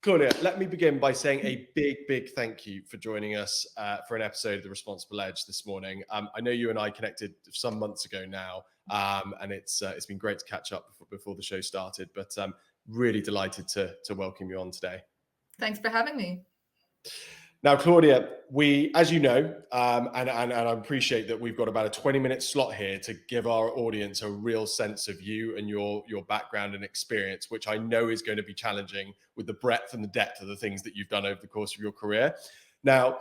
Claudia, let me begin by saying a big thank you for joining us for an episode of The Responsible Edge this morning. I know you and I connected some months ago now, and it's been great to catch up before the show started, but really delighted to welcome you on today. Thanks for having me. Now, Claudia, as you know, and I appreciate that we've got about a 20-minute slot here to give our audience a real sense of you and your background and experience, which I know is going to be challenging with the breadth and the depth of the things that you've done over the course of your career. Now,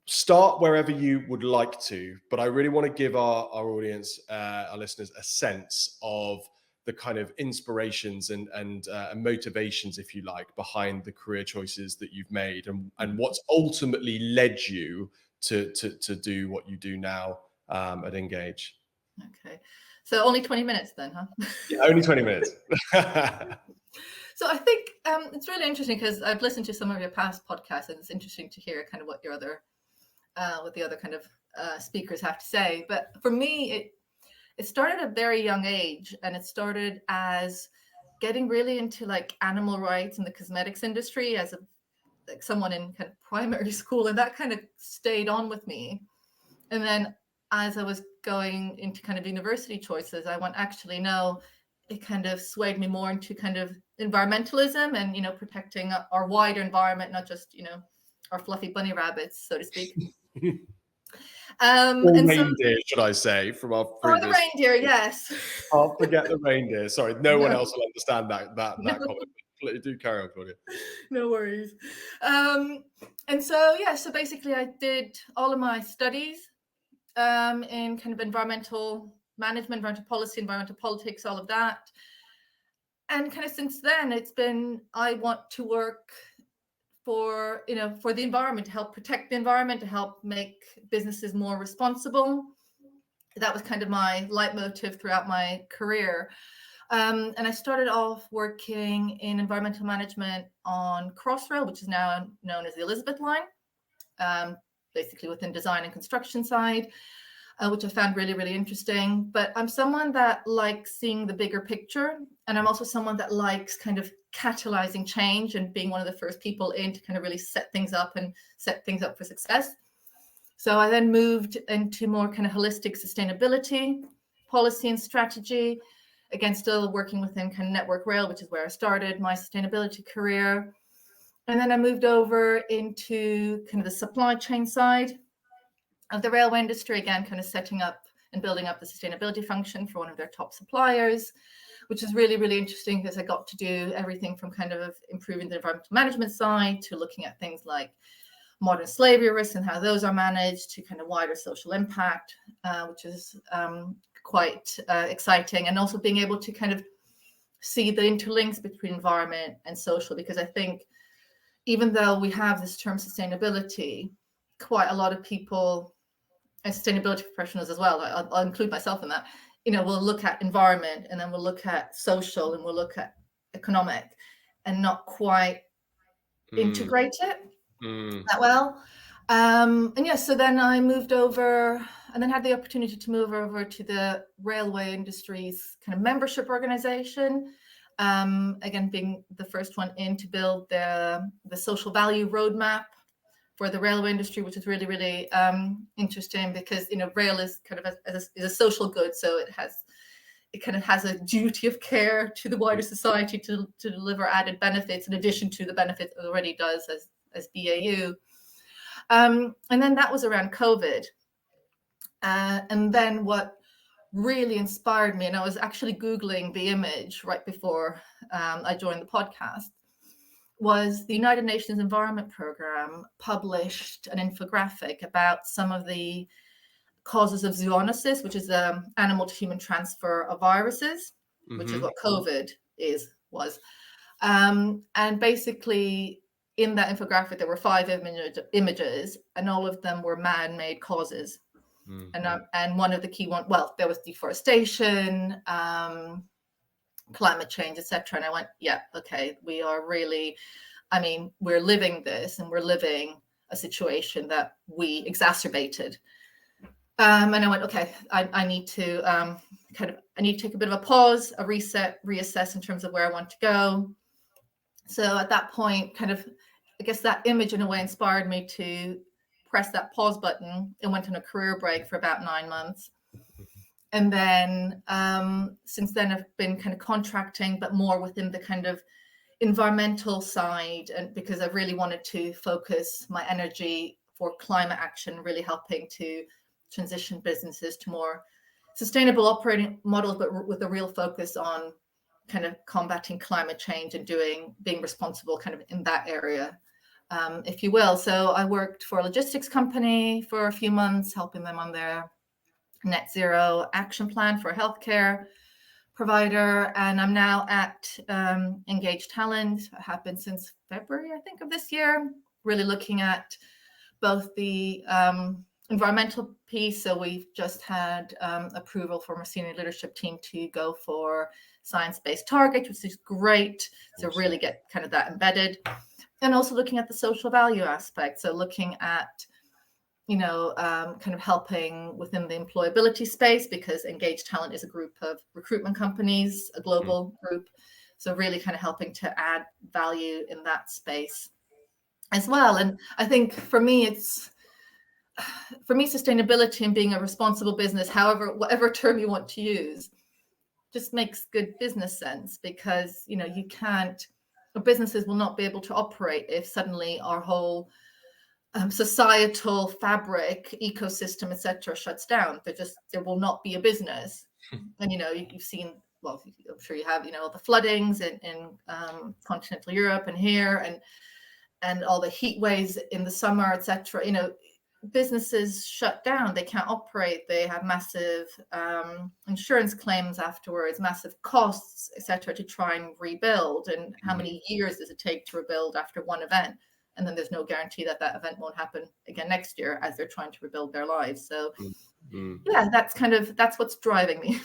start wherever you would like to, but I really want to give our audience, our listeners, a sense of the kind of inspirations and motivations, if you like, behind the career choices that you've made, and what's ultimately led you to do what you do now at nGAGE. Okay, so only 20 minutes then, huh? Yeah, only 20 minutes. So I think it's really interesting because I've listened to some of your past podcasts, and it's interesting to hear kind of what the other kind of speakers have to say. But for me, it started at a very young age, and it started as getting really into like animal rights in the cosmetics industry as someone in kind of primary school, and that kind of stayed on with me. And then as I was going into kind of university choices, I went, actually, no, it kind of swayed me more into kind of environmentalism and, protecting our wider environment, not just, our fluffy bunny rabbits, so to speak. Reindeer, should I say, from our previous... Oh, the reindeer, yes. I'll forget the reindeer. Sorry, no one else will understand that comment. Do carry on, Claudia. No worries. So basically I did all of my studies in kind of environmental management, environmental policy, environmental politics, all of that. And kind of since then, it's been, I want to work for the environment, to help protect the environment, to help make businesses more responsible. That was kind of my leitmotif throughout my career. And I started off working in environmental management on Crossrail, which is now known as the Elizabeth Line, basically within design and construction side, which I found really, really interesting. But I'm someone that likes seeing the bigger picture. And I'm also someone that likes kind of catalyzing change and being one of the first people in to kind of really set things up for success. So I then moved into more kind of holistic sustainability, policy and strategy, again, still working within kind of Network Rail, which is where I started my sustainability career. And then I moved over into kind of the supply chain side of the railway industry, again, kind of setting up and building up the sustainability function for one of their top suppliers, which is really, really interesting because I got to do everything from kind of improving the environmental management side to looking at things like modern slavery risks and how those are managed, to kind of wider social impact, which is quite exciting, and also being able to kind of see the interlinks between environment and social, because I think even though we have this term sustainability, quite a lot of people, and sustainability professionals as well, I'll include myself in that, we'll look at environment and then we'll look at social and we'll look at economic and not quite integrate it that well. So then I moved over and then had the opportunity to move over to the railway industry's kind of membership organization. Again, being the first one in to build the social value roadmap for the railway industry, which is really, really interesting because, rail is kind of is a social good. So it kind of has a duty of care to the wider society to deliver added benefits in addition to the benefits it already does as BAU. And then that was around COVID. And then what really inspired me, and I was actually Googling the image right before I joined the podcast, was the United Nations Environment Programme published an infographic about some of the causes of zoonosis, which is the animal to human transfer of viruses, which is what COVID was. And basically in that infographic, there were 5 images, and all of them were man-made causes. And one of the key ones, there was deforestation, climate change, etc. And I went, yeah, okay, we are really, we're living this, and we're living a situation that we exacerbated. And I went, okay, I need to take a bit of a pause, a reset, reassess in terms of where I want to go. So at that point, kind of, I guess that image in a way inspired me to press that pause button and went on a career break for about 9 months. And then since then, I've been kind of contracting, but more within the kind of environmental side, and because I really wanted to focus my energy for climate action, really helping to transition businesses to more sustainable operating models, but with a real focus on kind of combating climate change and being responsible kind of in that area, if you will. So I worked for a logistics company for a few months, helping them on their net zero action plan for a healthcare provider. And I'm now at nGAGE Talent. I have been since February, I think, of this year, really looking at both the environmental piece. So we've just had approval from our senior leadership team to go for science-based targets, which is great. So really get kind of that embedded. And also looking at the social value aspect. So looking at kind of helping within the employability space, because nGAGE Talent is a group of recruitment companies, a global group. So really kind of helping to add value in that space as well. And I think for me, sustainability and being a responsible business, whatever term you want to use, just makes good business sense, because, businesses will not be able to operate if suddenly our whole societal fabric, ecosystem, etc., shuts down. There will not be a business. And you've seen, well, I'm sure you have, the floodings in continental Europe and here, and all the heat waves in the summer, etc. Businesses shut down. They can't operate. They have massive insurance claims afterwards, massive costs, etc., to try and rebuild. And how many years does it take to rebuild after one event? And then there's no guarantee that event won't happen again next year as they're trying to rebuild their lives. So yeah, that's what's driving me.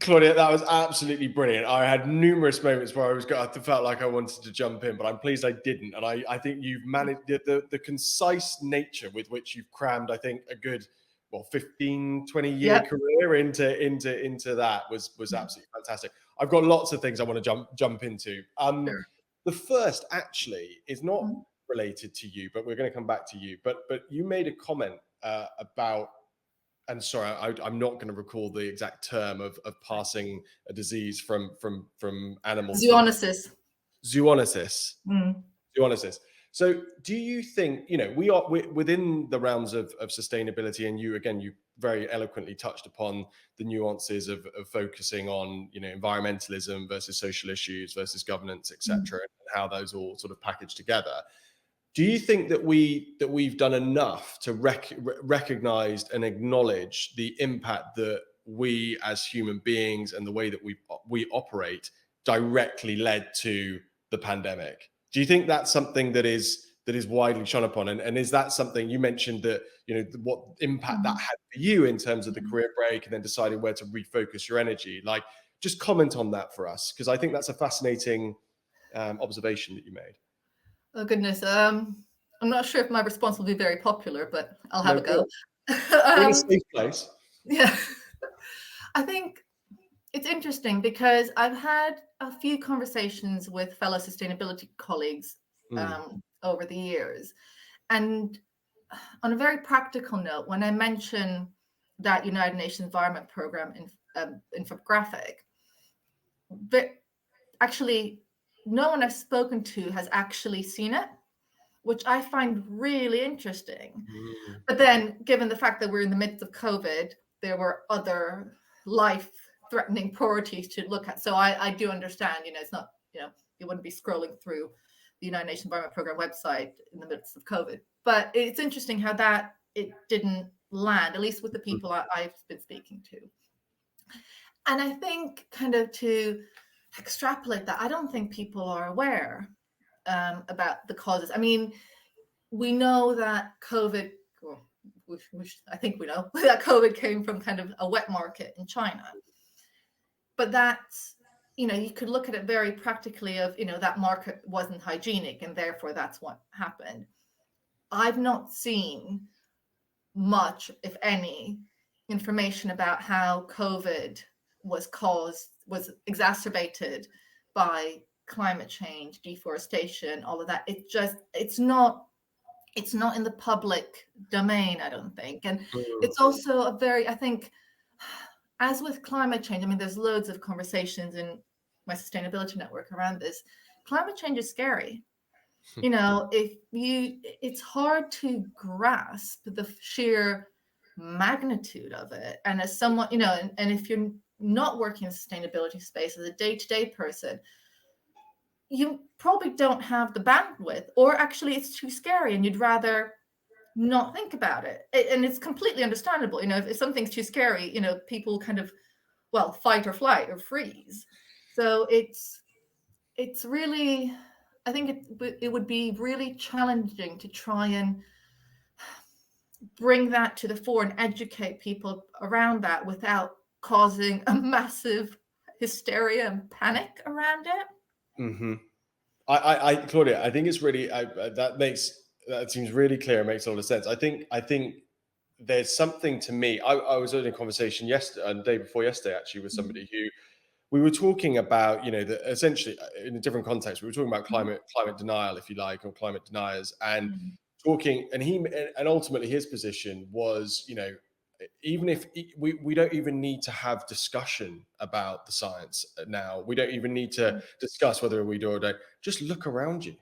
Claudia, that was absolutely brilliant. I had numerous moments where I felt like I wanted to jump in, but I'm pleased I didn't. And I think you've managed the concise nature with which you've crammed, I think, a good 15, 20-year career into that was absolutely fantastic. I've got lots of things I want to jump into. Sure. The first actually is not related to you, but we're going to come back to you. But you made a comment about, and sorry, I'm not going to recall the exact term of passing a disease from animals. Zoonosis. Zoonosis. So do you think, we're within the realms of sustainability, and you very eloquently touched upon the nuances of focusing on, environmentalism versus social issues versus governance, etc., and how those all sort of package together. Do you think that we've done enough to recognize and acknowledge the impact that we as human beings and the way that we operate directly led to the pandemic? Do you think that's something that is widely shone upon? And is that something you mentioned that, what impact that had for you in terms of the career break and then deciding where to refocus your energy? Like, just comment on that for us, because I think that's a fascinating observation that you made. Oh, goodness. I'm not sure if my response will be very popular, but I'll have a go. We're in a safe place. Yeah. I think it's interesting because I've had a few conversations with fellow sustainability colleagues over the years. And on a very practical note, when I mention that United Nations Environment Programme infographic, but actually no one I've spoken to has actually seen it, which I find really interesting. But then, given the fact that we're in the midst of COVID, there were other life-threatening priorities to look at. So I do understand, it's not, you wouldn't be scrolling through the United Nations Environment Programme website in the midst of COVID. But it's interesting how it didn't land, at least with the people I've been speaking to. And I think kind of to extrapolate that, I don't think people are aware about the causes. I mean, we know that COVID, I think we know that COVID came from kind of a wet market in China. But that's, you could look at it very practically of, that market wasn't hygienic and therefore that's what happened. I've not seen much, if any, information about how COVID was exacerbated by climate change, deforestation, all of that. It's not in the public domain, I don't think. And it's also I think, as with climate change, I mean, there's loads of conversations in my sustainability network around this. Climate change is scary. It's hard to grasp the sheer magnitude of it. And as someone, and if you're not working in the sustainability space as a day-to-day person, you probably don't have the bandwidth, or actually it's too scary and you'd rather not think about it. And it's completely understandable. If something's too scary, people kind of, fight or flight or freeze. So it's really, I think it would be really challenging to try and bring that to the fore and educate people around that without causing a massive hysteria and panic around it. Mm-hmm. Claudia, I think it's really that seems really clear. It makes a lot of sense. I think there's something to me. I was in a conversation the day before yesterday, actually, with somebody who we were talking about, essentially in a different context, we were talking about climate denial, if you like, or climate deniers, and talking, and ultimately his position was, even if we don't even need to have discussion about the science now, we don't even need to discuss whether we do or don't. Just look around you.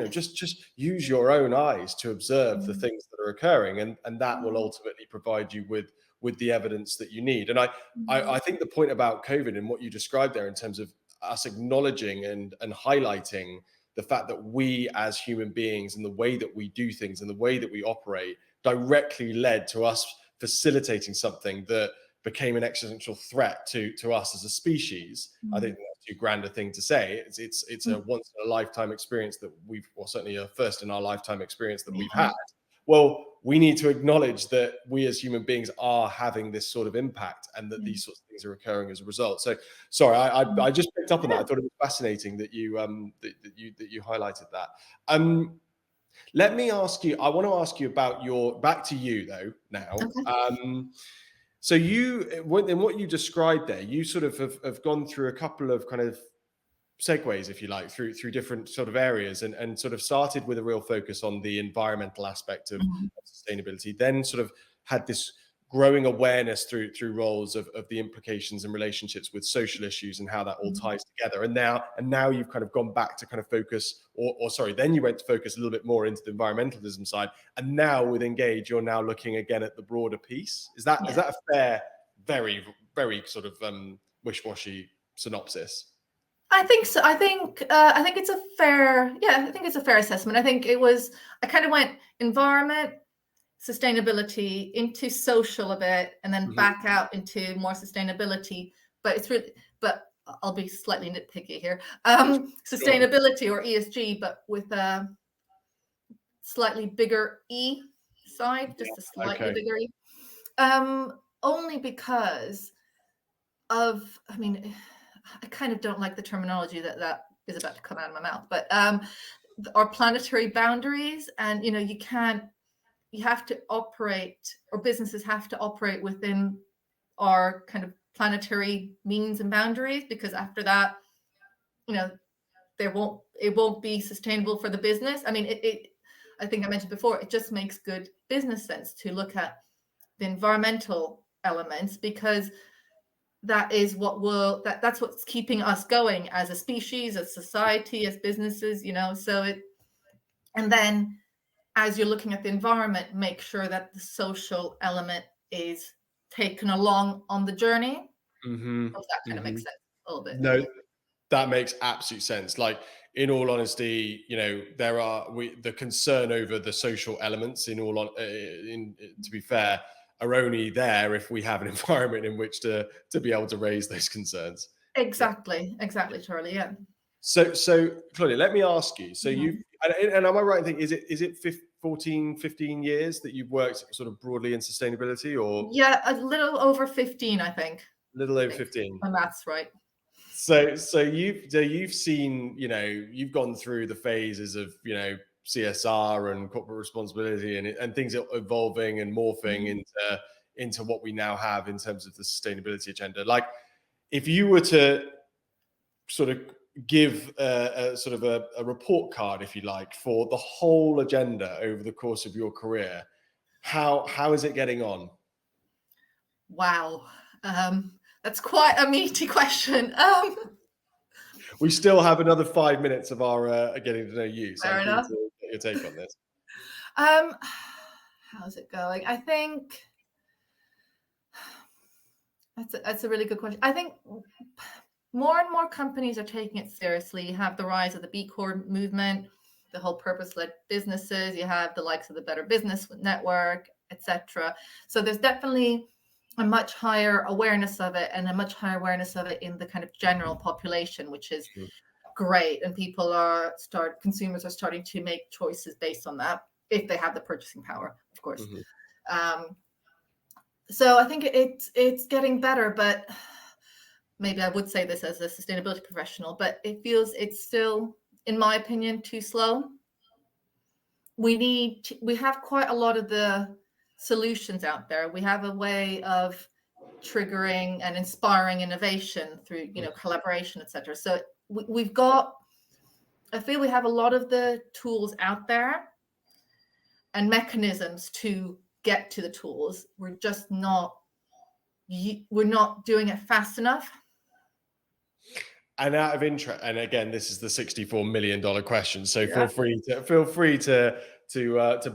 Just use your own eyes to observe the things that are occurring, and that will ultimately provide you with the evidence that you need. And I think the point about COVID and what you described there in terms of us acknowledging and highlighting the fact that we as human beings and the way that we do things and the way that we operate directly led to us facilitating something that became an existential threat to us as a species. I think that's too grand a thing to say. It's a once in a lifetime experience that or certainly a first in our lifetime experience that we've had. Well, we need to acknowledge that we as human beings are having this sort of impact, and that these sorts of things are occurring as a result. So, sorry, I just picked up on that. I thought it was fascinating that you highlighted that. Let me ask you. I want to ask you about back to you though now. Okay. So in what you described there, you sort of have gone through a couple of kind of segues, if you like, through different sort of areas, and sort of started with a real focus on the environmental aspect of sustainability, then sort of had this growing awareness through roles of the implications and relationships with social issues and how that all ties together. And now you've kind of gone back to kind of focus, then you went to focus a little bit more into the environmentalism side. And now with nGAGE, you're now looking again at the broader piece. Is that a fair, very, very sort of wish-washy synopsis? I think so. I think it's a fair, I think it's a fair assessment. I think I kind of went environment, sustainability, into social a bit, and then back out into more sustainability. But I'll be slightly nitpicky here. Sustainability or ESG, but with a slightly bigger E side, just a slightly bigger E. Only because of, I kind of don't like the terminology that is about to come out of my mouth, but our planetary boundaries, and you have to operate, or businesses have to operate within our kind of planetary means and boundaries, because after that, it won't be sustainable for the business. I think I mentioned before, it just makes good business sense to look at the environmental elements, because that is that's what's keeping us going as a species, as society, as businesses, and then as you're looking at the environment, make sure that the social element is taken along on the journey. If that kind of makes sense a little bit. No, that makes absolute sense. Like, in all honesty, there are the concern over the social elements, to be fair, are only there if we have an environment in which to be able to raise those concerns. Exactly, Charlie. Yeah. So Claudia, let me ask you. So and am I right in thinking, is it 15 years that you've worked sort of broadly in sustainability, or? Yeah, a little over 15, I think. A little over 15. My math's right. So you've seen, you've gone through the phases of, CSR and corporate responsibility, and things evolving and morphing into what we now have in terms of the sustainability agenda. Like, if you were to sort of give a sort of a report card, if you like, for the whole agenda over the course of your career, how is it getting on? Wow. That's quite a meaty question. We still have another 5 minutes of our getting to know you, so Fair I'm keen enough. to get your take on this. How's it going? I think that's a really good question. I think more and more companies are taking it seriously. You have the rise of the B Corp movement, the whole purpose-led businesses. You have the likes of the Better Business Network, etc. So there's definitely a much higher awareness of it, and a much higher awareness of it in the kind of general population, which is great. And consumers are starting to make choices based on that, if they have the purchasing power, of course. So I think it's getting better, but maybe I would say this as a sustainability professional, but it feels it's still, in my opinion, too slow. We have quite a lot of the solutions out there. We have a way of triggering and inspiring innovation through, collaboration, etc. So I feel we have a lot of the tools out there and mechanisms to get to the tools. We're not doing it fast enough. And out of interest, and again, this is the $64 million question. So Yeah. feel free to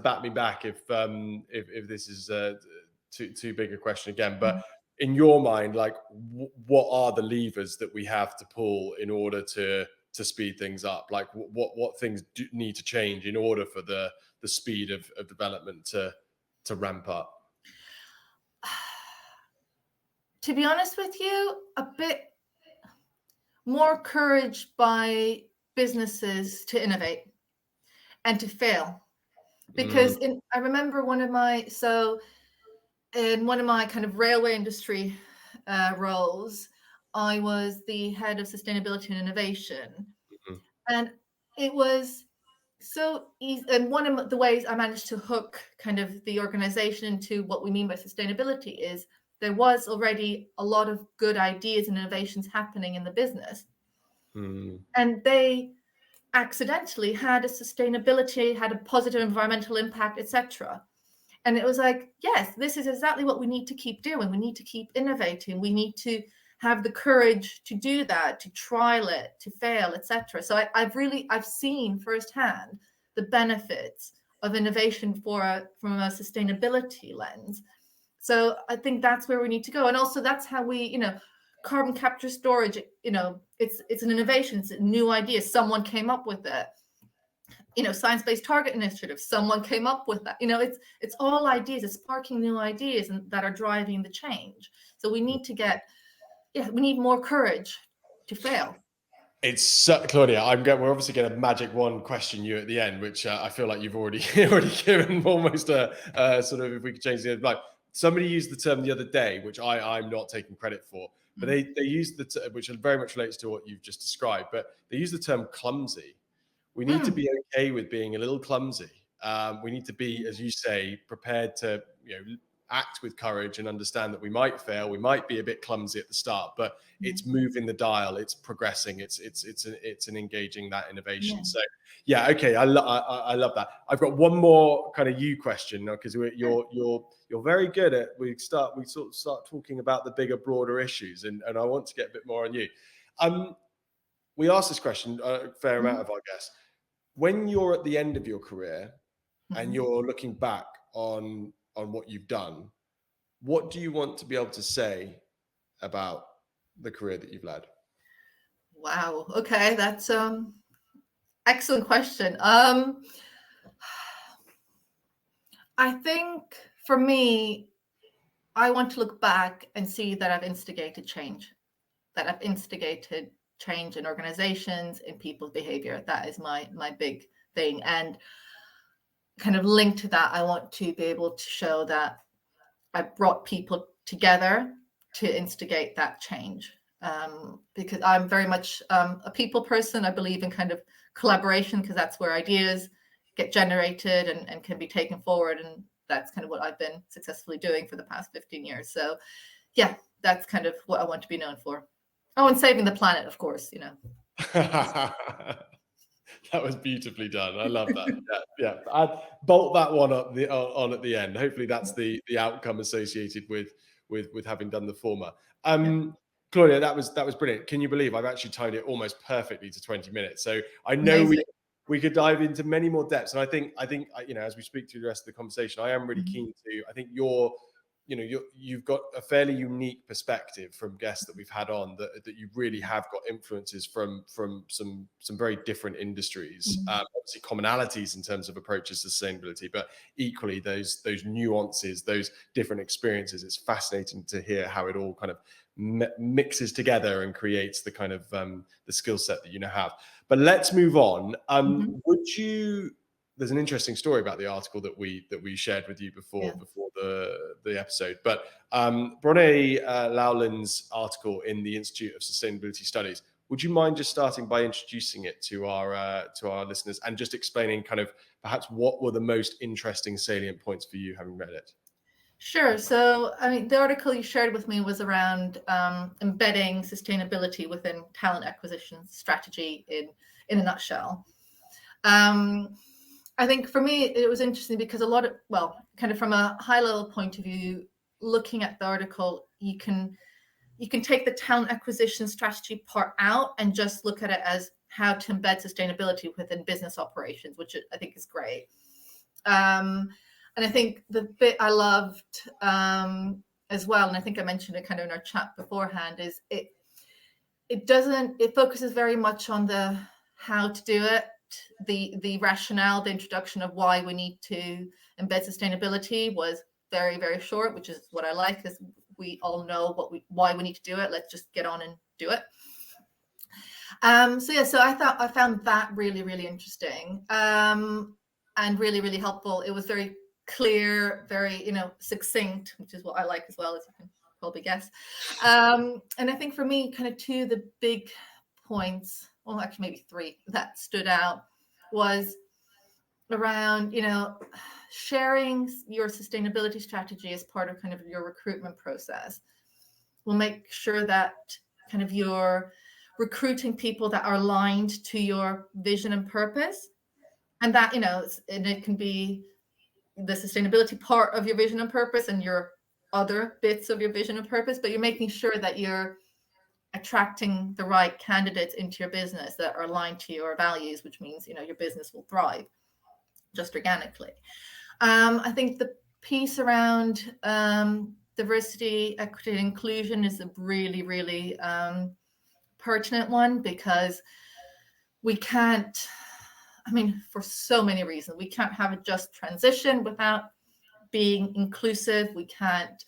bat me back if this is too big a question again. But in your mind, like, what are the levers that we have to pull in order to speed things up? Like, what things need to change in order for the speed of development to ramp up? To be honest with you, a bit more courage by businesses to innovate and to fail. Because I remember in one of my kind of railway industry roles, I was the head of sustainability and innovation. And it was so easy. And one of the ways I managed to hook kind of the organization into what we mean by sustainability is there was already a lot of good ideas and innovations happening in the business. And they accidentally had a positive environmental impact, etc. And it was like, yes, this is exactly what we need to keep doing. We need to keep innovating. We need to have the courage to do that, to trial it, to fail, etc. So I've seen firsthand the benefits of innovation from a sustainability lens. So I think that's where we need to go. And also that's how we, carbon capture storage, it's an innovation, it's a new idea. Someone came up with it. Science-based target initiative, someone came up with that. It's all ideas, it's sparking new ideas that are driving the change. So we need we need more courage to fail. It's Claudia, we're obviously going to magic one question you at the end, which I feel like you've already given almost a sort of, if we could change the, like, somebody used the term the other day, which I'm not taking credit for, but they used which very much relates to what you've just described, but they use the term clumsy. We need to be okay with being a little clumsy. We need to be, as you say, prepared to act with courage and understand that we might fail, we might be a bit clumsy at the start, but it's moving the dial, it's progressing, it's an engaging that innovation. So yeah, okay, I love that. I've got one more kind of you question, because you're very good at we sort of start talking about the bigger, broader issues, and I want to get a bit more on you. We asked this question a fair amount of our guests. When you're at the end of your career and you're looking back on what you've done, what do you want to be able to say about the career that you've led? Wow. Okay, that's excellent question. I think for me, I want to look back and see that I've instigated change in organizations, in people's behavior. That is my big thing. And kind of linked to that, I want to be able to show that I brought people together to instigate that change. Because I'm very much a people person. I believe in kind of collaboration, because that's where ideas get generated and can be taken forward. And that's kind of what I've been successfully doing for the past 15 years. So yeah, that's kind of what I want to be known for. Oh, and saving the planet, of course, That was beautifully done. I love that. Yeah. I'd bolt that one up on at the end. Hopefully, that's the outcome associated with having done the former. Claudia, that was brilliant. Can you believe I've actually timed it almost perfectly to 20 minutes? So I know we could dive into many more depths, and I think as we speak through the rest of the conversation, I am really keen to. I think you've got a fairly unique perspective from guests that we've had on that you really have got influences from some very different industries. Obviously commonalities in terms of approaches to sustainability, but equally those nuances, those different experiences. It's fascinating to hear how it all kind of mixes together and creates the kind of the skill set that you now have. But let's move on. There's an interesting story about the article that we shared with you before the episode. But Brené Lowland's article in the Institute of Sustainability Studies. Would you mind just starting by introducing it to our listeners and just explaining kind of perhaps what were the most interesting salient points for you having read it? Sure. So, I mean, the article you shared with me was around embedding sustainability within talent acquisition strategy in a nutshell. I think for me, it was interesting because kind of from a high level point of view, looking at the article, you can take the talent acquisition strategy part out and just look at it as how to embed sustainability within business operations, which I think is great. And I think the bit I loved as well, and I think I mentioned it kind of in our chat beforehand, is it focuses very much on the how to do it, the rationale, the introduction of why we need to embed sustainability was very, very short, which is what I like, because we all know why we need to do it. Let's just get on and do it. So I found that really, really interesting and really, really helpful. It was very clear, very succinct, which is what I like as well, as you can probably guess. And I think for me, kind of two of the big points, well, actually maybe three, that stood out was around sharing your sustainability strategy as part of kind of your recruitment process. We'll make sure that kind of you're recruiting people that are aligned to your vision and purpose, and that and it can be the sustainability part of your vision and purpose and your other bits of your vision and purpose, but you're making sure that you're attracting the right candidates into your business that are aligned to your values, which means your business will thrive just organically. I think the piece around diversity, equity, and inclusion is a really, really pertinent one, because we can't, for so many reasons, we can't have a just transition without being inclusive. We can't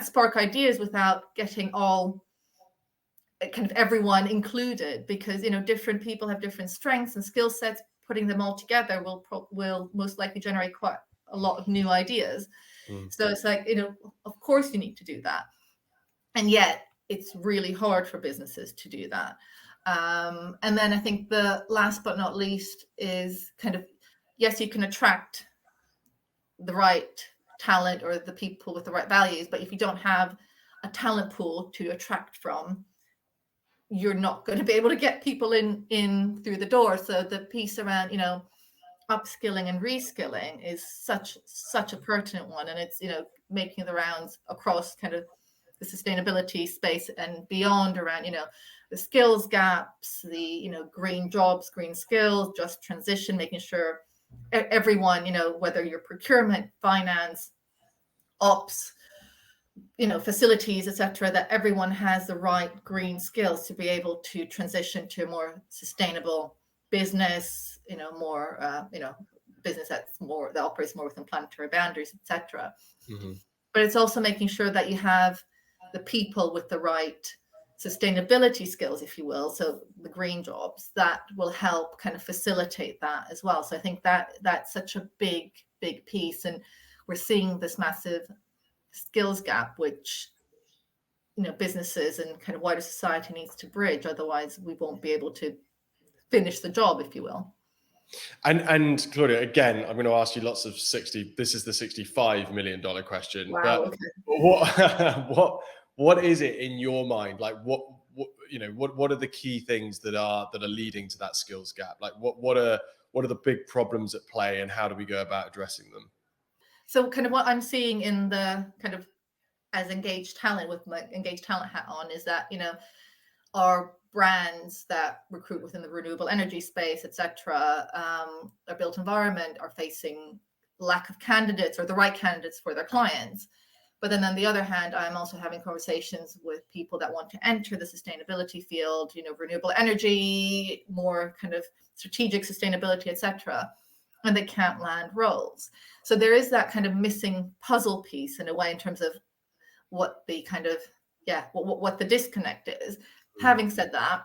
spark ideas without getting all kind of everyone included, because different people have different strengths and skill sets. Putting them all together will most likely generate quite a lot of new ideas. So it's like, of course you need to do that, and yet it's really hard for businesses to do that. And then I think the last but not least is kind of, yes, you can attract the right talent or the people with the right values, but if you don't have a talent pool to attract from, you're not going to be able to get people in through the door. So the piece around upskilling and reskilling is such a pertinent one, and it's making the rounds across kind of the sustainability space and beyond around the skills gaps, the green jobs, green skills, just transition, making sure everyone, whether you're procurement, finance, ops, facilities, etc., that everyone has the right green skills to be able to transition to a more sustainable business, more business that operates more within planetary boundaries, etc. But it's also making sure that you have the people with the right sustainability skills, if you will, so the green jobs, that will help kind of facilitate that as well. So I think that's such a big piece, and we're seeing this massive skills gap, which businesses and kind of wider society needs to bridge. Otherwise, we won't be able to finish the job, if you will. And Claudia, again, I'm going to ask you lots of this is the $65 million question. Wow, but okay. What is it in your mind? Like what what are the key things that are leading to that skills gap? Like what are the big problems at play, and how do we go about addressing them? So kind of what I'm seeing in the kind of as engaged talent with my engaged talent hat on is that, our brands that recruit within the renewable energy space, etc., our built environment are facing lack of candidates or the right candidates for their clients. But then on the other hand, I'm also having conversations with people that want to enter the sustainability field, renewable energy, more kind of strategic sustainability, etc., and they can't land roles. So there is that kind of missing puzzle piece in a way in terms of what the kind of, what the disconnect is. Having said that,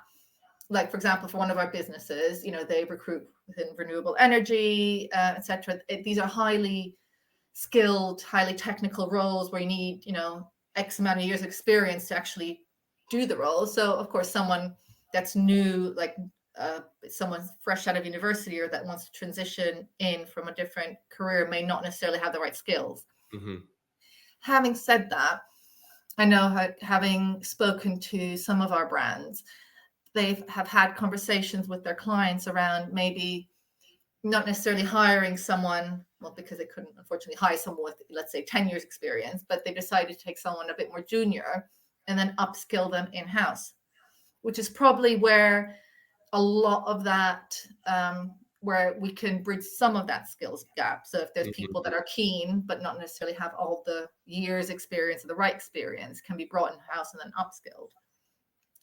like, for example, for one of our businesses, they recruit within renewable energy, etc. These are highly skilled, highly technical roles where you need, X amount of years of experience to actually do the role. So, of course, someone that's new, like someone fresh out of university or that wants to transition in from a different career may not necessarily have the right skills. Mm-hmm. Having said that, I know, having spoken to some of our brands, they have had conversations with their clients around maybe not necessarily hiring someone, well, because they couldn't unfortunately hire someone with, let's say, 10 years experience, but they decided to take someone a bit more junior and then upskill them in-house, which is probably where a lot of that, where we can bridge some of that skills gap. So if there's people that are keen, but not necessarily have all the years experience or the right experience, can be brought in-house and then upskilled.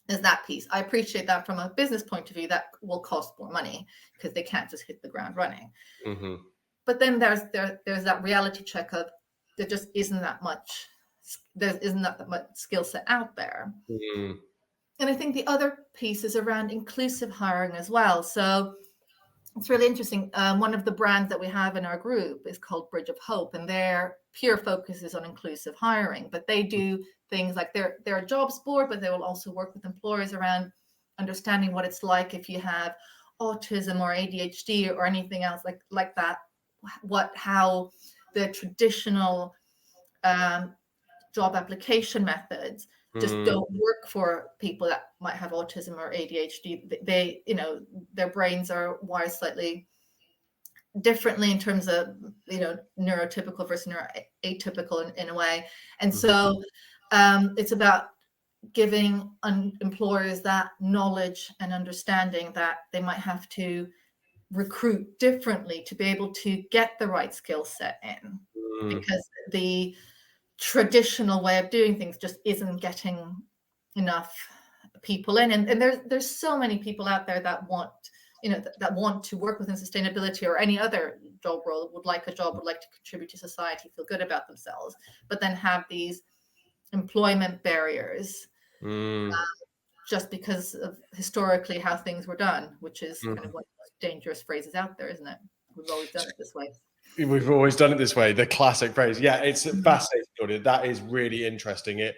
There's that piece. I appreciate that from a business point of view, that will cost more money because they can't just hit the ground running. Mm-hmm. But then there's that reality check of there just isn't that much skill set out there. Mm-hmm. And I think the other piece is around inclusive hiring as well. So it's really interesting. One of the brands that we have in our group is called Bridge of Hope, and their pure focus is on inclusive hiring. But they do things like they're a jobs board, but they will also work with employers around understanding what it's like if you have autism or ADHD or anything else like that. How the traditional job application methods just don't work for people that might have autism or ADHD. They, their brains are wired slightly differently in terms of, neurotypical versus neuroatypical in a way. And so it's about giving employers that knowledge and understanding that they might have to recruit differently to be able to get the right skill set in, because the traditional way of doing things just isn't getting enough people in. And there's so many people out there that want, that want to work within sustainability or any other job role, would like to contribute to society, feel good about themselves, but then have these employment barriers just because of historically how things were done, which is kind of one of the most dangerous phrases out there, isn't it? We've always done it this way. We've always done it this way. The classic phrase. Yeah, it's fascinating, Claudia. That is really interesting. It,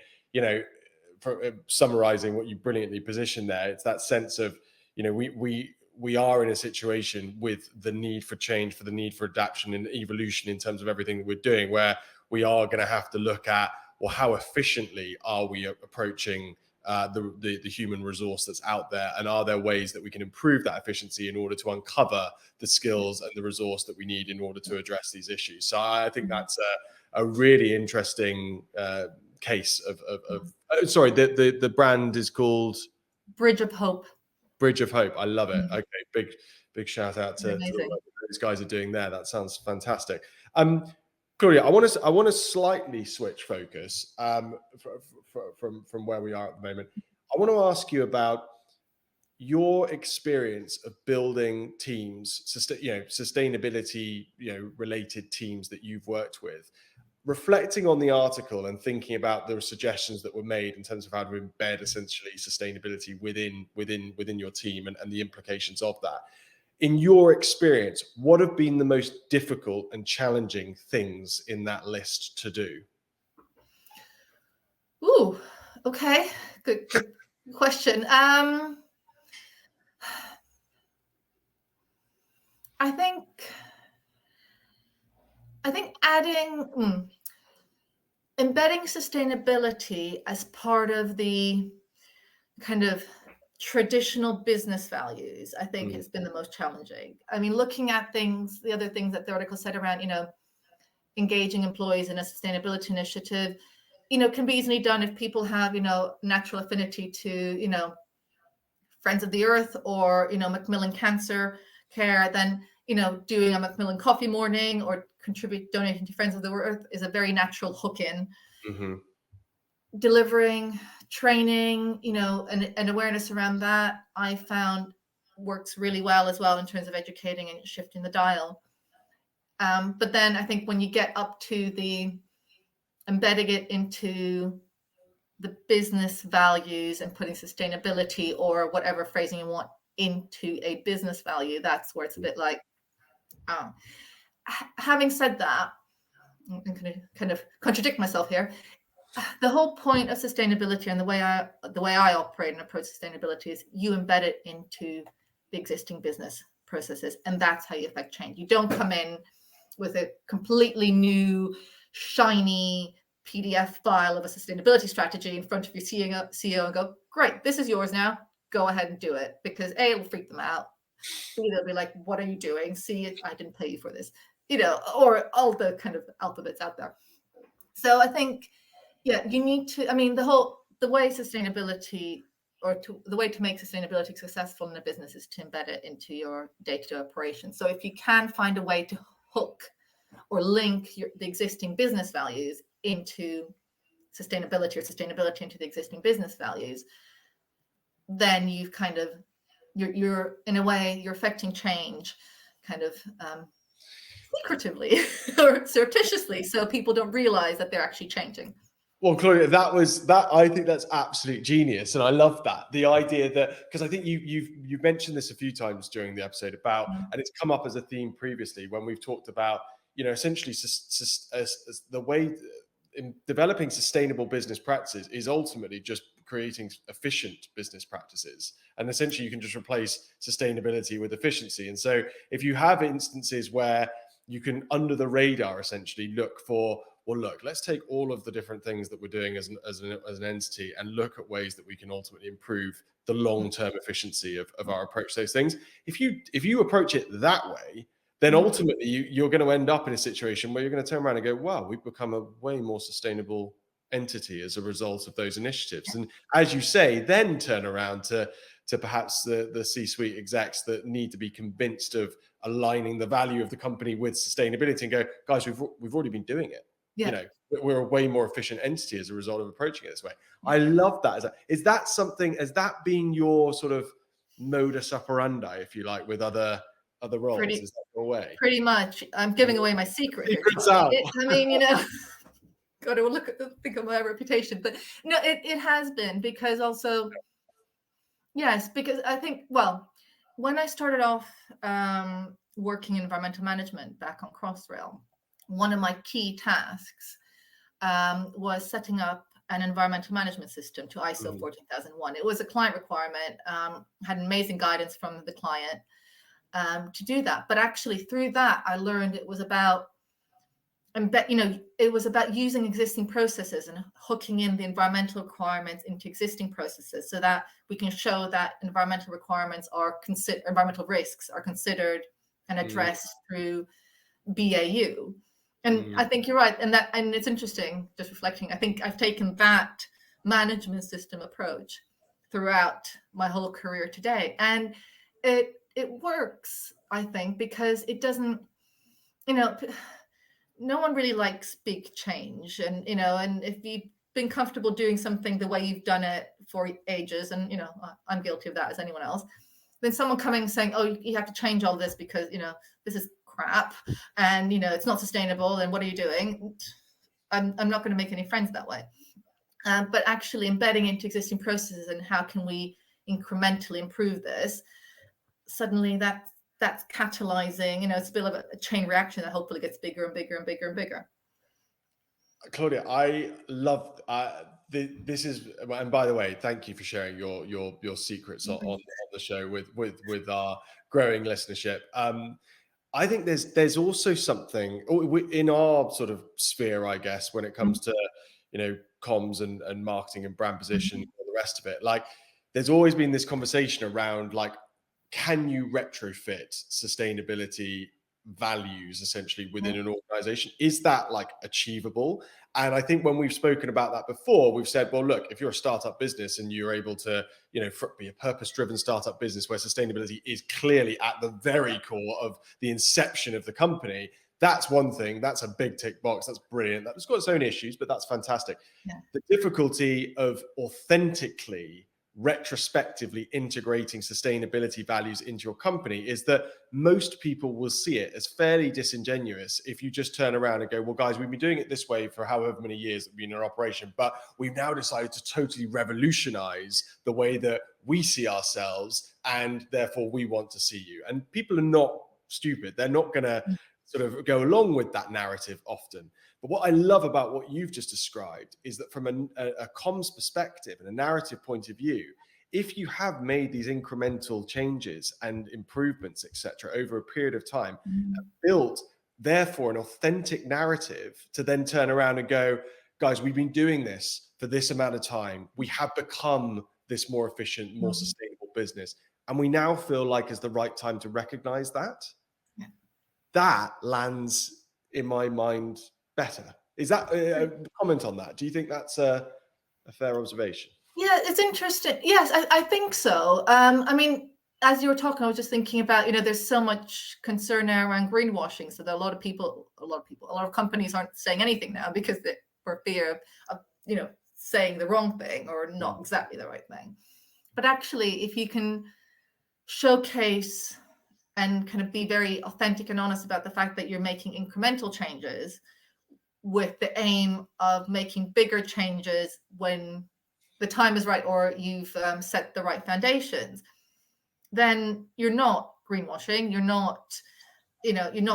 for summarizing what you brilliantly positioned there, it's that sense of, we are in a situation with the need for change, for the need for adaptation and evolution in terms of everything that we're doing, where we are going to have to look at, well, how efficiently are we approaching the human resource that's out there, and are there ways that we can improve that efficiency in order to uncover the skills and the resource that we need in order to address these issues. So I think that's a really interesting case of sorry, the brand is called Bridge of Hope. Bridge of Hope. I love it. Okay, big shout out to the Amazing. work that those guys are doing there. That sounds fantastic. Claudia, I want to slightly switch focus from where we are at the moment. I want to ask you about your experience of building teams, sustainability, related teams that you've worked with. Reflecting on the article and thinking about the suggestions that were made in terms of how to embed essentially sustainability within your team and the implications of that. In your experience, what have been the most difficult and challenging things in that list to do? Ooh, okay. Good question. I think embedding sustainability as part of the kind of traditional business values, I think has been the most challenging. I mean, looking at things, the other things that the article said around, engaging employees in a sustainability initiative, can be easily done if people have, natural affinity to, Friends of the Earth or, Macmillan Cancer Care, then, doing a Macmillan coffee morning or donating to Friends of the Earth is a very natural hook in. Mm-hmm. Delivering training, and awareness around that, I found works really well as well in terms of educating and shifting the dial. But then I think when you get up to the embedding it into the business values and putting sustainability or whatever phrasing you want into a business value, that's where it's a bit like, having said that, I'm going to kind of contradict myself here. The whole point of sustainability and the way I operate and approach sustainability is you embed it into the existing business processes, and that's how you affect change. You don't come in with a completely new, shiny PDF file of a sustainability strategy in front of your CEO and go, great, this is yours now. Go ahead and do it. Because A, it'll freak them out. B, they'll be like, what are you doing? C, I didn't pay you for this. Or all the kind of alphabets out there. So I think, you need to, the way sustainability the way to make sustainability successful in a business is to embed it into your day-to-day operations. So if you can find a way to hook or link the existing business values into sustainability or sustainability into the existing business values, then you've kind of, you're in a way, you're affecting change kind of secretively or surreptitiously, so people don't realize that they're actually changing. Well, Claudia, I think that's absolute genius, and I love that. The idea that, because I think you've mentioned this a few times during the episode about, and it's come up as a theme previously when we've talked about, essentially as the way in developing sustainable business practices is ultimately just creating efficient business practices, and essentially you can just replace sustainability with efficiency. And so if you have instances where you can, under the radar, essentially look for, well, look, let's take all of the different things that we're doing as an entity and look at ways that we can ultimately improve the long-term efficiency of our approach to those things. If you approach it that way, then ultimately you're going to end up in a situation where you're going to turn around and go, wow, we've become a way more sustainable entity as a result of those initiatives. And as you say, then turn around to perhaps the C-suite execs that need to be convinced of aligning the value of the company with sustainability and go, guys, we've already been doing it. Yeah. We're a way more efficient entity as a result of approaching it this way. I love that. Has that been your sort of modus operandi, if you like, with other roles? Is that your way? Pretty much. I'm giving away my secret here. Got to think of my reputation, but no, it has been, because also, yes, because I think, well, when I started off working in environmental management back on Crossrail, one of my key tasks was setting up an environmental management system to ISO 14001. It was a client requirement, had amazing guidance from the client to do that. But actually through that, I learned it was about using existing processes and hooking in the environmental requirements into existing processes so that we can show that environmental requirements environmental risks are considered and addressed through BAU. And I think you're right. And it's interesting, just reflecting, I think I've taken that management system approach throughout my whole career today. And it works, I think, because it doesn't, no one really likes big change. And, and if you've been comfortable doing something the way you've done it for ages, and, I'm guilty of that as anyone else, then someone coming and saying, oh, you have to change all this because, this is crap and it's not sustainable, and what are you doing? I'm not going to make any friends that way. But actually embedding into existing processes and how can we incrementally improve this, suddenly that's catalyzing, it's a bit of a chain reaction that hopefully gets bigger and bigger and bigger and bigger. Claudia, I love this is, and by the way, thank you for sharing your secrets on the show with our growing listenership. I think there's also something in our sort of sphere, I guess, when it comes to comms and marketing and brand position and all the rest of it. Like, there's always been this conversation around like, can you retrofit sustainability values essentially within an organization? Is that like achievable? And I think when we've spoken about that before, we've said, well, look, if you're a startup business and you're able to, be a purpose-driven startup business where sustainability is clearly at the very core of the inception of the company, that's one thing. That's a big tick box. That's brilliant. That's got its own issues, but that's fantastic. Yeah. The difficulty of authentically, retrospectively integrating sustainability values into your company is that most people will see it as fairly disingenuous if you just turn around and go, well, guys, we've been doing it this way for however many years we've been in operation, but we've now decided to totally revolutionize the way that we see ourselves, and therefore we want to see you. And people are not stupid. They're not going to sort of go along with that narrative often. But what I love about what you've just described is that from a comms perspective and a narrative point of view, if you have made these incremental changes and improvements, etc., over a period of time, built therefore an authentic narrative to then turn around and go, guys, we've been doing this for this amount of time. We have become this more efficient, more sustainable business. And we now feel like it's the right time to recognize that. That lands in my mind better. Is that a comment on that? Do you think that's a fair observation? Yeah, it's interesting. Yes, I think so. I mean, as you were talking, I was just thinking about, there's so much concern now around greenwashing. So that a lot of companies aren't saying anything now because for fear of saying the wrong thing or not exactly the right thing. But actually, if you can showcase and kind of be very authentic and honest about the fact that you're making incremental changes with the aim of making bigger changes when the time is right or you've set the right foundations, then you're not greenwashing. You're not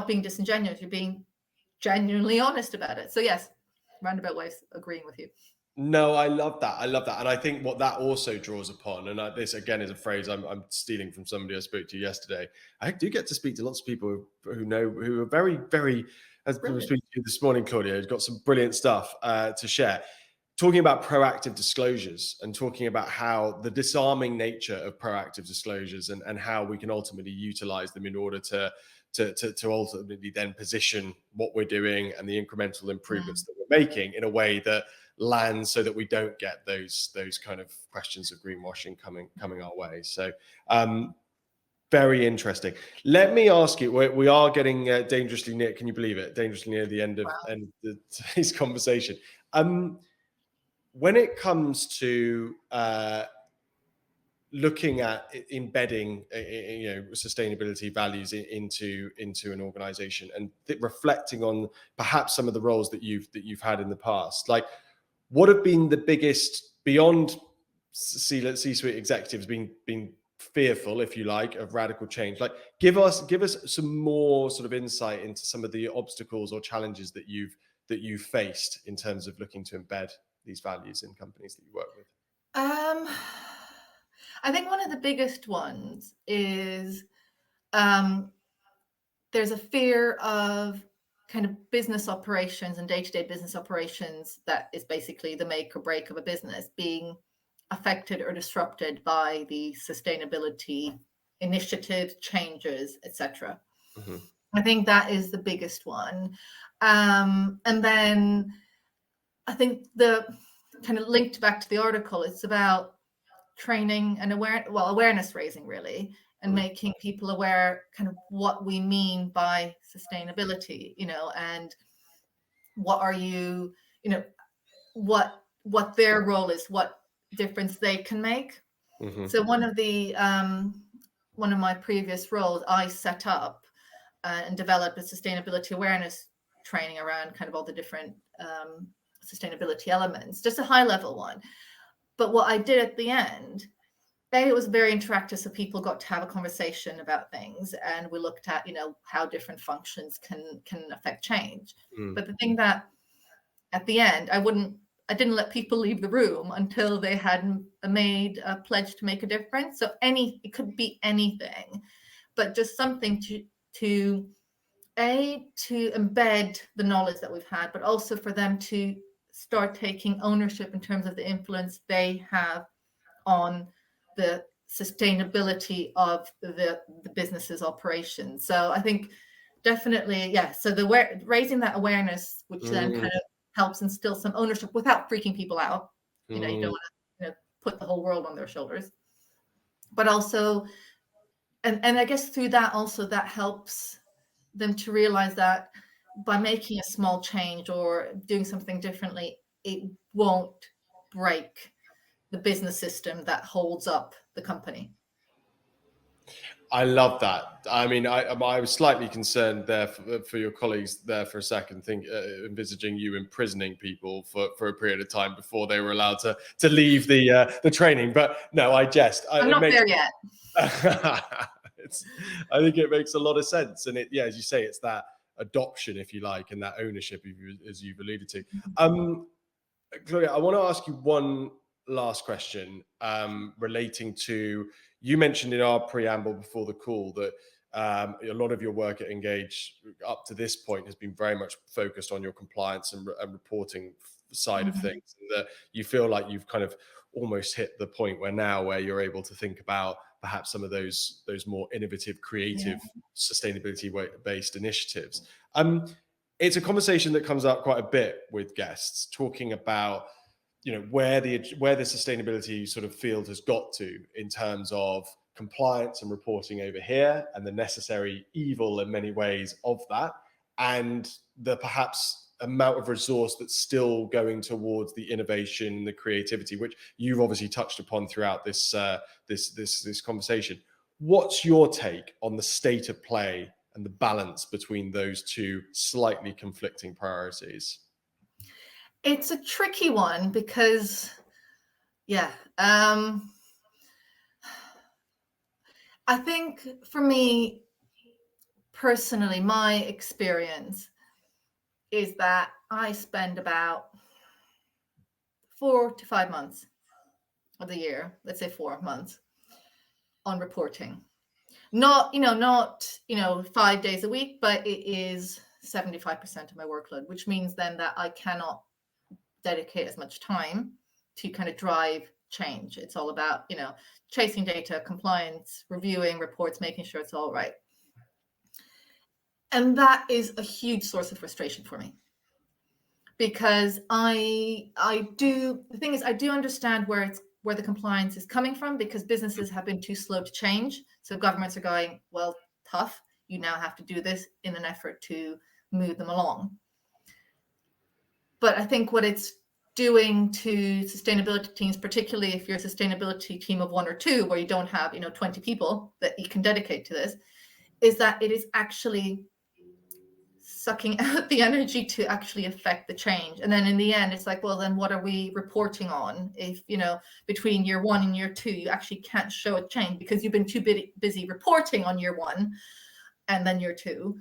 being disingenuous. You're being genuinely honest about it. So yes, roundabout ways agreeing with you. No, I love that. And I think what that also draws upon, and this again is a phrase I'm stealing from somebody I spoke to yesterday. I do get to speak to lots of people who are very, very, as I was speaking to you this morning, Claudia, who's got some brilliant stuff to share. Talking about proactive disclosures and talking about how the disarming nature of proactive disclosures and how we can ultimately utilize them in order to ultimately then position what we're doing and the incremental improvements that we're making in a way that lands so that we don't get those kind of questions of greenwashing coming our way. So very interesting. Let me ask you, we are getting dangerously near, can you believe it? Dangerously near the end of today's conversation. When it comes to looking at embedding sustainability values into an organization and reflecting on perhaps some of the roles that you've had in the past, like what have been the biggest, beyond C-suite executives being fearful, if you like, of radical change? Like give us some more sort of insight into some of the obstacles or challenges that you've faced in terms of looking to embed these values in companies that you work with. I think one of the biggest ones is there's a fear of kind of business operations and day-to-day business operations that is basically the make or break of a business being affected or disrupted by the sustainability initiatives, changes, etc. I think that is the biggest one. And then I think the kind of linked back to the article, it's about training and awareness raising really, and making people aware kind of what we mean by sustainability, and what are what their role is, what difference they can make. So one of my previous roles, I set up and developed a sustainability awareness training around kind of all the different sustainability elements, just a high level one. But what I did at the end, it was very interactive, so people got to have a conversation about things, and we looked at how different functions can affect change. But the thing that at the end, I didn't let people leave the room until they had made a pledge to make a difference. So it could be anything, but just something to embed the knowledge that we've had, but also for them to start taking ownership in terms of the influence they have on the sustainability of the business's operations. So I think definitely, yeah. So raising that awareness, which then kind of helps instill some ownership without freaking people out. You know, you don't want to put the whole world on their shoulders, but also, and I guess through that also that helps them to realize that by making a small change or doing something differently, it won't break the business system that holds up the company. I love that. I mean, I was slightly concerned there for your colleagues there for a second, envisaging you imprisoning people for a period of time before they were allowed to leave the training. But no, I jest. I'm not there yet. I think it makes a lot of sense, and as you say, it's that adoption, if you like, and that ownership, as you've alluded to. Claudia, I want to ask you one last question relating to, you mentioned in our preamble before the call that a lot of your work at nGAGE up to this point has been very much focused on your compliance and reporting side of things, and that you feel like you've kind of almost hit the point where you're able to think about perhaps some of those more innovative, creative, sustainability-based initiatives. It's a conversation that comes up quite a bit with guests, talking about where the sustainability sort of field has got to in terms of compliance and reporting over here, and the necessary evil in many ways of that, and the perhaps amount of resource that's still going towards the innovation, the creativity, which you've obviously touched upon throughout this conversation. What's your take on the state of play and the balance between those two slightly conflicting priorities? It's a tricky one because, I think for me personally, my experience is that I spend about 4 to 5 months of the year, let's say 4 months, on reporting. Not 5 days a week, but it is 75% of my workload, which means then that I cannot dedicate as much time to kind of drive change. It's all about, chasing data, compliance, reviewing reports, making sure it's all right. And that is a huge source of frustration for me, because I do understand where the compliance is coming from, because businesses have been too slow to change. So governments are going, well, tough, you now have to do this in an effort to move them along. But I think what it's doing to sustainability teams, particularly if you're a sustainability team of 1 or 2, where you don't have 20 people that you can dedicate to this, is that it is actually sucking out the energy to actually affect the change. And then in the end, it's like, well, then what are we reporting on if between year 1 and year 2 you actually can't show a change because you've been too busy reporting on year 1 and then year 2.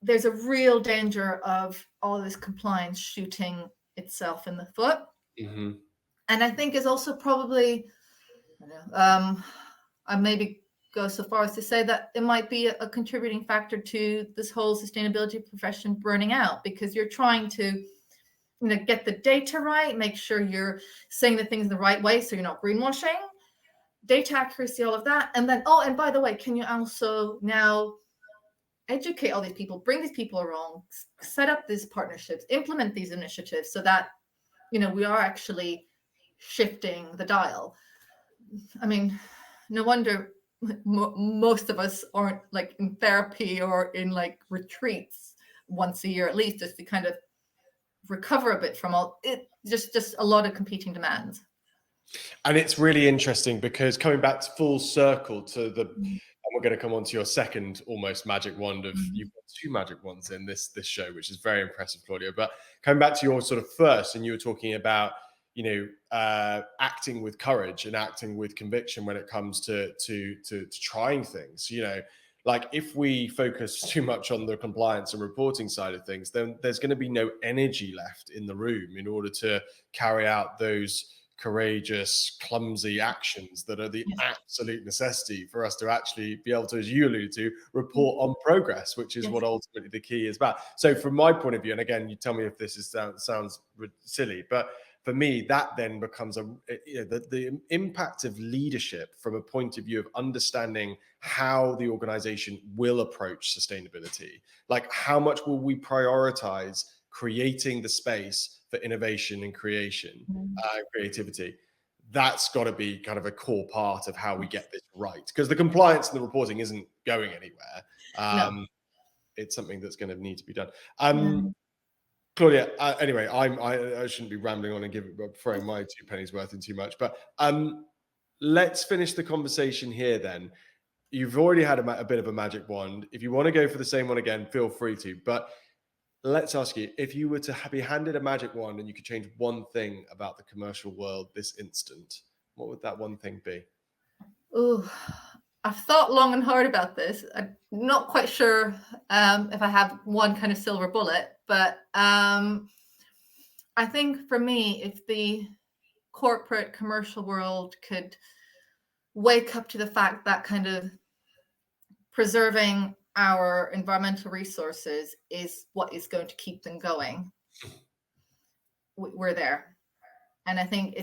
There's a real danger of all this compliance shooting itself in the foot. And I think is also probably, I maybe go so far as to say that it might be a contributing factor to this whole sustainability profession burning out, because you're trying to get the data right, make sure you're saying the things the right way so you're not greenwashing, data accuracy, all of that. And then, and by the way, can you also now educate all these people, bring these people along, set up these partnerships, implement these initiatives so that, we are actually shifting the dial. I mean, no wonder most of us aren't like in therapy or in like retreats once a year at least, just to kind of recover a bit from all it, just a lot of competing demands. And it's really interesting because coming back to full circle to and we're going to come on to your second almost magic wand of, you've got 2 magic wands in this show, which is very impressive, Claudia. But coming back to your sort of first, and you were talking about, acting with courage and acting with conviction when it comes to trying things, like if we focus too much on the compliance and reporting side of things, then there's going to be no energy left in the room in order to carry out those courageous, clumsy actions that are the absolute necessity for us to actually be able to, as you alluded to, report on progress, which is what ultimately the key is about. So from my point of view, and again, you tell me if this sounds silly, but for me, that then becomes the impact of leadership from a point of view of understanding how the organization will approach sustainability. Like, how much will we prioritize creating the space for innovation and creativity? That's got to be kind of a core part of how we get this right, because the compliance and the reporting isn't going anywhere. No. It's something that's going to need to be done. Yeah. Claudia, anyway, I shouldn't be rambling on and throwing my 2 pennies worth in too much, but let's finish the conversation here then. You've already had a bit of a magic wand. If you want to go for the same one again, feel free to. But let's ask you, if you were to be handed a magic wand and you could change one thing about the commercial world this instant, what would that one thing be? Ooh, I've thought long and hard about this. I'm not quite sure if I have one kind of silver bullet, but I think for me, if the corporate commercial world could wake up to the fact that kind of preserving our environmental resources is what is going to keep them going, we're there. And I think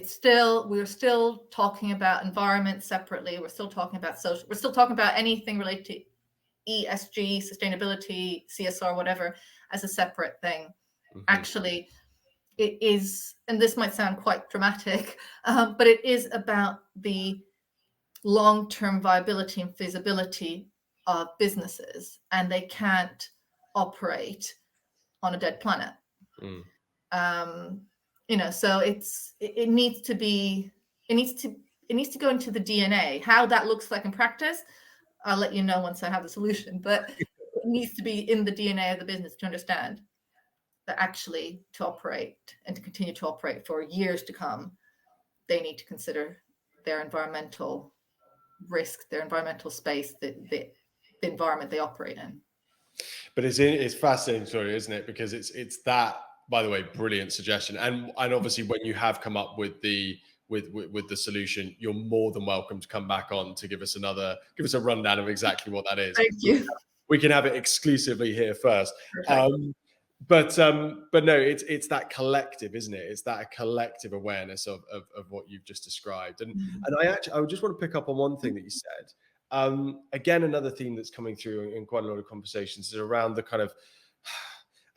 we're still talking about environment separately. We're still talking about social. We're still talking about anything related to ESG, sustainability, CSR, whatever, as a separate thing. Actually, it is, and this might sound quite dramatic, but it is about the long-term viability and feasibility of businesses, and they can't operate on a dead planet. So it needs to go into the DNA. How that looks like in practice, I'll let you know once I have the solution, but it needs to be in the DNA of the business to understand that actually to operate and to continue to operate for years to come, they need to consider their environmental risk, their environmental space, the environment they operate in. But it's fascinating story, isn't it? Because it's that, by the way, brilliant suggestion. And obviously when you have come up with the solution, you're more than welcome to come back on to give us a rundown of exactly what that is. Thank you. We can have it exclusively here first. But no, it's that collective, isn't it? It's that collective awareness of what you've just described. And I just want to pick up on one thing that you said. Again, another theme that's coming through in quite a lot of conversations is around the kind of,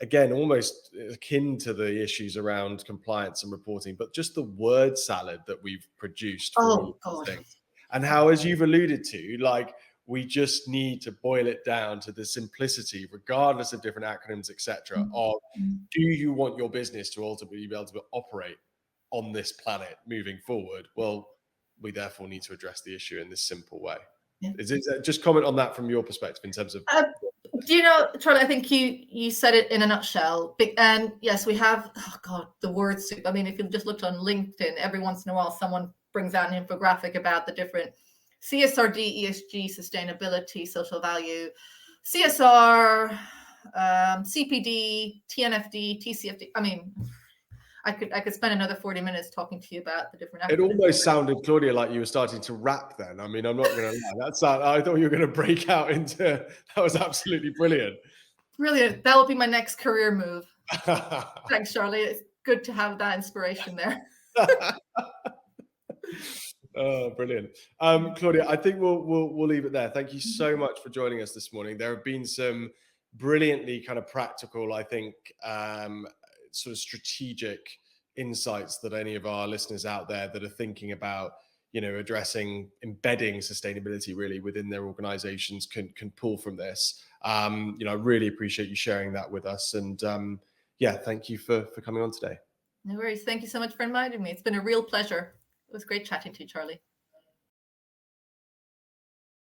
again, almost akin to the issues around compliance and reporting, but just the word salad that we've produced for all of these things. And how, as you've alluded to, like, we just need to boil it down to the simplicity, regardless of different acronyms, etc. Of, do you want your business to ultimately be able to operate on this planet moving forward? Well, we therefore need to address the issue in this simple way. Yeah. Just comment on that from your perspective in terms of. Charlie, I think you said it in a nutshell. And yes, we have, the word soup. I mean, if you just looked on LinkedIn, every once in a while, someone brings out an infographic about the different CSRD, ESG, sustainability, social value, CSR, CPD, TNFD, TCFD. I mean, I could spend another 40 minutes talking to you about the different. It almost sounded, Claudia, like you were starting to rap then. I mean, I'm not going to lie. I thought you were going to break out into, that was absolutely brilliant. Brilliant. That will be my next career move. Thanks, Charlie. It's good to have that inspiration there. Oh, brilliant. Claudia, I think we'll leave it there. Thank you so much for joining us this morning. There have been some brilliantly kind of practical, I think, sort of strategic insights that any of our listeners out there that are thinking about, addressing, embedding sustainability really within their organizations can pull from this. I really appreciate you sharing that with us. And thank you for coming on today. No worries. Thank you so much for inviting me. It's been a real pleasure. It was great chatting to you, Charlie.